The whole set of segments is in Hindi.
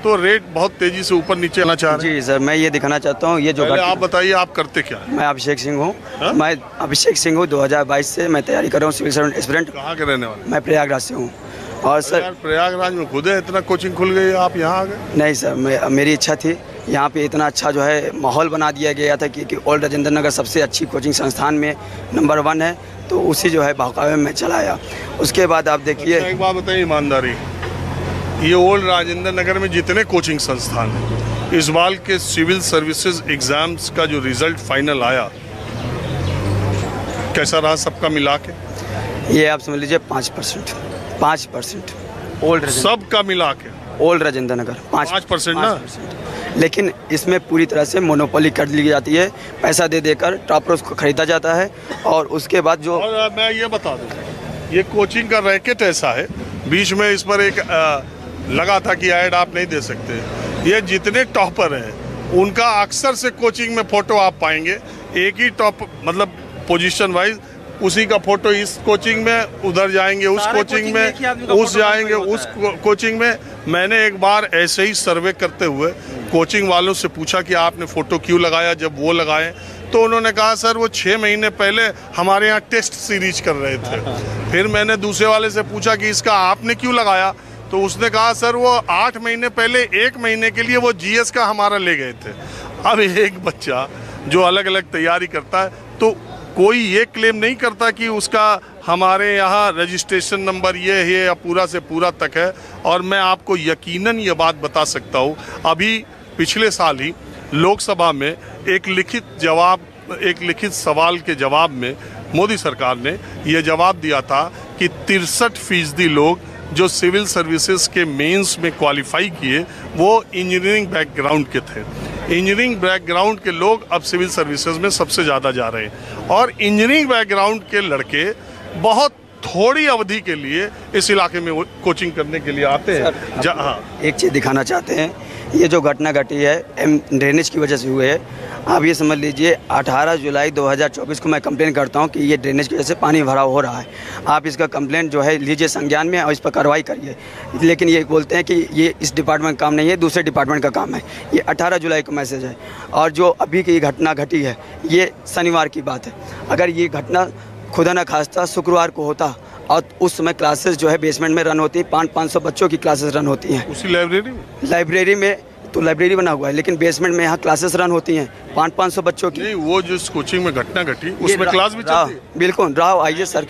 तो रेट बहुत तेजी से ऊपर नीचे आना चाह रहे हैं। जी सर, मैं ये दिखाना चाहता हूँ, ये जो आप बताइए आप करते क्या हैं? मैं अभिषेक सिंह हूँ। मैं अभिषेक सिंह हूँ, 2022 से मैं तैयारी कर रहा हूँ सिविल सर्वेंट एस्पिरेंट। कहाँ के रहने वाले? मैं प्रयागराज से हूँ। और सर प्रयागराज में खुद है, इतना कोचिंग खुल गई, आप यहाँ आ गए? नहीं सर, मेरी इच्छा थी, यहाँ पे इतना अच्छा जो है माहौल बना दिया गया था कि ओल्ड राजेंद्र नगर सबसे अच्छी कोचिंग संस्थान में नंबर 1 है, तो उसी जो है बहकावे में चलाया। उसके बाद आप देखिए। एक बात बताइए ईमानदारी, ये ओल्ड राजेंद्र नगर में जितने कोचिंग संस्थान हैं, इस बार के सिविल सर्विसेज एग्जाम्स का जो रिजल्ट फाइनल आया, कैसा रहा सबका मिला के? ये आप समझ लीजिए 5% ओल्ड सबका मिला के ओल्ड राजेंद्र नगर 5% ना। लेकिन इसमें पूरी तरह से मोनोपोली कर ली जाती है, पैसा दे देकर टॉपर्स को खरीदा जाता है। और उसके बाद जो मैं ये बता दूं, ये कोचिंग का रैकेट ऐसा है, बीच में इस पर एक लगा था कि ऐड आप नहीं दे सकते। ये जितने टॉपर हैं उनका अक्सर से कोचिंग में फ़ोटो आप पाएंगे, एक ही टॉप मतलब पोजीशन वाइज, उसी का फोटो इस कोचिंग में, उधर जाएंगे उस कोचिंग में, उस जाएंगे उस कोचिंग में। मैंने एक बार ऐसे ही सर्वे करते हुए कोचिंग वालों से पूछा कि आपने फ़ोटो क्यों लगाया, जब वो लगाए तो उन्होंने कहा सर वो 6 महीने पहले हमारे यहाँ टेस्ट सीरीज कर रहे थे। फिर मैंने दूसरे वाले से पूछा कि इसका आपने क्यों लगाया, तो उसने कहा सर वो 8 महीने पहले 1 महीने के लिए वो जीएस का हमारा ले गए थे। अब एक बच्चा जो अलग अलग तैयारी करता है, तो कोई ये क्लेम नहीं करता कि उसका हमारे यहाँ रजिस्ट्रेशन नंबर ये है या पूरा से पूरा तक है। और मैं आपको यकीनन ये बात बता सकता हूँ, अभी पिछले साल ही लोकसभा में एक लिखित सवाल के जवाब में मोदी सरकार ने यह जवाब दिया था कि 63% लोग जो सिविल सर्विसेज के मेंस में क्वालिफाई किए वो इंजीनियरिंग बैकग्राउंड के थे। इंजीनियरिंग बैकग्राउंड के लोग अब सिविल सर्विसेज में सबसे ज़्यादा जा रहे हैं, और इंजीनियरिंग बैकग्राउंड के लड़के बहुत थोड़ी अवधि के लिए इस इलाके में कोचिंग करने के लिए आते हैं। हाँ, एक चीज़ दिखाना चाहते हैं, ये जो घटना घटी है ड्रेनेज की वजह से हुए है। आप ये समझ लीजिए 18 जुलाई 2024 को मैं कंप्लेन करता हूँ कि ये ड्रेनेज की वजह से पानी भराव हो रहा है। आप इसका कंप्लेंट जो है लीजिए संज्ञान में और इस पर कार्रवाई करिए। लेकिन ये बोलते हैं कि ये इस डिपार्टमेंट का काम नहीं है, दूसरे डिपार्टमेंट का काम है। ये 18 जुलाई को मैसेज है, और जो अभी की घटना घटी है ये शनिवार की बात है। अगर ये घटना खुदा न खास्ता शुक्रवार को होता, और उस समय क्लासेस जो है बेसमेंट में रन होती हैं, 500 बच्चों की क्लासेस रन होती हैं उसी लाइब्रेरी में तो लाइब्रेरी बना हुआ है, लेकिन बेसमेंट में यहाँ क्लासेस रन होती हैं 500 बच्चों की। नहीं, वो जिस कोचिंग में घटना घटी उसमें क्लास भी चलती है? बिल्कुल, राव आइए सर,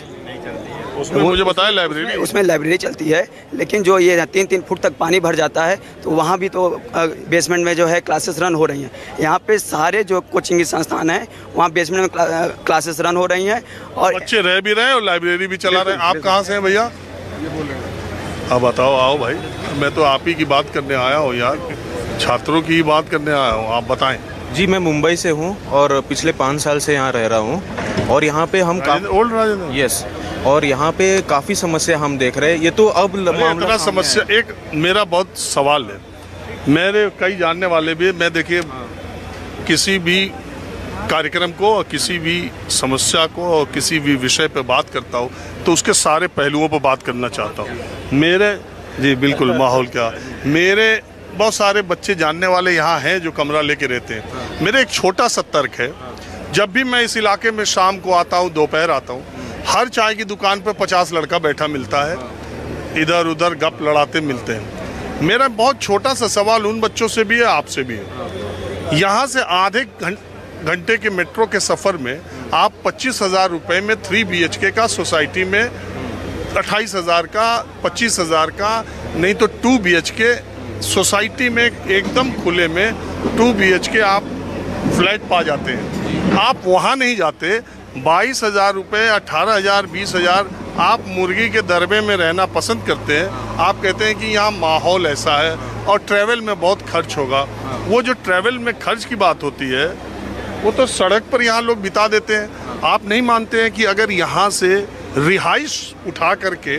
उसमें मुझे बताया लाइब्रेरी, उसमें लाइब्रेरी चलती है। लेकिन जो ये 3-3 फुट तक पानी भर जाता है, तो वहाँ भी तो बेसमेंट में जो है क्लासेस रन हो रही हैं। यहाँ पे सारे जो कोचिंग संस्थान हैं वहाँ बेसमेंट में क्लासेस रन हो रही हैं, और बच्चे रह भी रहे हैं और लाइब्रेरी भी चला रहे हैं। आप कहाँ से हैं भैया? अब बताओ, आओ भाई, मैं तो आप ही की बात करने आया हूँ यार, छात्रों की बात करने आया हूँ, आप बताएं। जी, मैं मुंबई से हूँ और पिछले 5 साल से यहाँ रह रहा हूँ, और यहाँ पे हम ओल्ड राजेंद्र, यस, और यहाँ पे काफ़ी समस्या हम देख रहे हैं। ये तो अब मामला समस्या, एक मेरा बहुत सवाल है, मेरे कई जानने वाले भी, मैं देखिए किसी भी कार्यक्रम को और किसी भी समस्या को और किसी भी विषय पे बात करता हूँ तो उसके सारे पहलुओं पर बात करना चाहता हूँ। मेरे जी बिल्कुल, माहौल क्या, मेरे बहुत सारे बच्चे जानने वाले यहाँ हैं जो कमरा लेके रहते हैं। मेरे एक छोटा सा तर्क है, जब भी मैं इस इलाके में शाम को आता हूँ, दोपहर आता हूँ, हर चाय की दुकान पे 50 लड़का बैठा मिलता है, इधर उधर गप लड़ाते मिलते हैं। मेरा बहुत छोटा सा सवाल उन बच्चों से भी है, आपसे भी है। यहाँ से आधे घंटे के मेट्रो के सफ़र में आप 25,000 रुपये में 3 BHK का सोसाइटी में, 28,000 का, 25,000 का, नहीं तो 2 BHK सोसाइटी में एकदम खुले में 2 BHK आप फ्लैट पा जाते हैं। आप वहाँ नहीं जाते, 22,000 रुपये, 18,000, 20,000 आप मुर्गी के दरबे में रहना पसंद करते हैं। आप कहते हैं कि यहाँ माहौल ऐसा है और ट्रैवल में बहुत खर्च होगा। वो जो ट्रैवल में खर्च की बात होती है वो तो सड़क पर यहाँ लोग बिता देते हैं। आप नहीं मानते हैं कि अगर यहाँ से रिहाइश उठा करके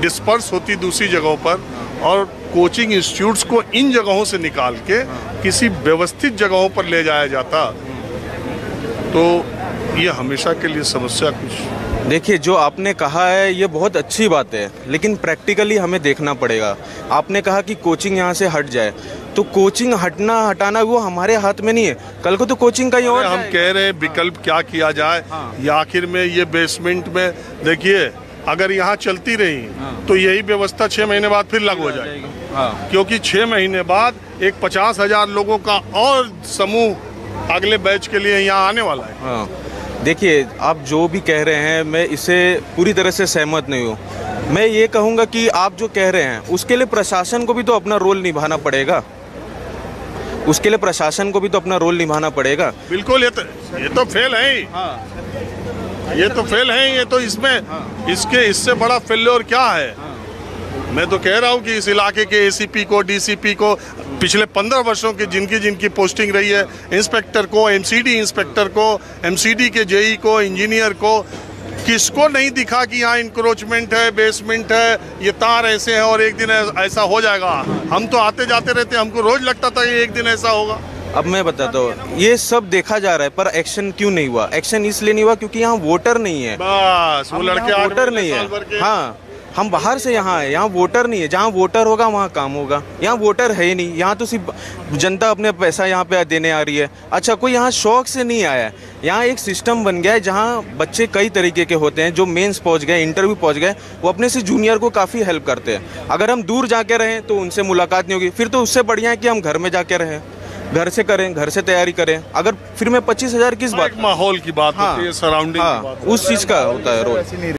डिस्पर्स होती दूसरी जगहों पर और कोचिंग इंस्टीट्यूट्स को इन जगहों से निकाल के किसी व्यवस्थित जगहों पर ले जाया जाता तो ये हमेशा के लिए समस्या कुछ देखिए, जो आपने कहा है ये बहुत अच्छी बात है, लेकिन प्रैक्टिकली हमें देखना पड़ेगा। आपने कहा कि कोचिंग यहाँ से हट जाए, तो कोचिंग हटना हटाना वो हमारे हाथ में नहीं है। कल को तो कोचिंग का ही और हम कह रहे हैं विकल्प क्या किया जाए। या आखिर में ये बेसमेंट में देखिए, अगर यहाँ चलती रही तो यही व्यवस्था 6 महीने बाद फिर लागू हो जाएगी। क्योंकि 6 महीने बाद एक 50,000 लोगों का और समूह अगले बैच के लिए यहाँ आने वाला है। देखिए, आप जो भी कह रहे हैं मैं इससे पूरी तरह से सहमत नहीं हूँ। मैं ये कहूँगा कि आप जो कह रहे हैं उसके लिए प्रशासन को भी तो अपना रोल निभाना पड़ेगा। उसके लिए प्रशासन को भी तो अपना रोल निभाना पड़ेगा। बिल्कुल, ये तो फेल है ही। ये तो फेल है ही। ये तो इसमें इससे बड़ा फेल्योर क्या है। मैं तो कह रहा हूँ कि इस इलाके के एसीपी को, डीसीपी को, पिछले 15 वर्षों की जिनकी पोस्टिंग रही है, इंस्पेक्टर को, एमसीडी इंस्पेक्टर को, एमसीडी के जेई को, इंजीनियर को, किसको नहीं दिखा कि यहाँ इंक्रोचमेंट है, बेसमेंट है, ये तार ऐसे है और एक दिन ऐसा हो जाएगा। हम तो आते जाते रहते, हमको रोज लगता था कि एक दिन ऐसा होगा। अब मैं बताता हूँ, ये सब देखा जा रहा है, पर एक्शन क्यों नहीं हुआ? एक्शन इसलिए नहीं हुआ क्योंकि यहाँ वोटर नहीं है। बस वो लड़के वोटर नहीं है। हाँ, हम बाहर से यहाँ आए, यहाँ वोटर नहीं है। जहाँ वोटर होगा वहाँ काम होगा। यहाँ वोटर है ही नहीं। यहाँ तो सिर्फ जनता अपने पैसा यहाँ पे देने आ रही है। अच्छा, कोई यहाँ शौक से नहीं आया है। यहाँ एक सिस्टम बन गया है जहाँ बच्चे कई तरीके के होते हैं, जो मेंस पहुँच गए, इंटरव्यू पहुँच गए, वो अपने से जूनियर को काफ़ी हेल्प करते हैं। अगर हम दूर जाके रहें तो उनसे मुलाकात नहीं होगी। फिर तो उससे बढ़िया है कि हम घर में जाके रहें, घर से करें, घर से तैयारी करें। अगर फिर मैं 25,000 किस बात, माहौल की बात होती है, सराउंडिंग की बात, उस चीज़ का होता है रोल।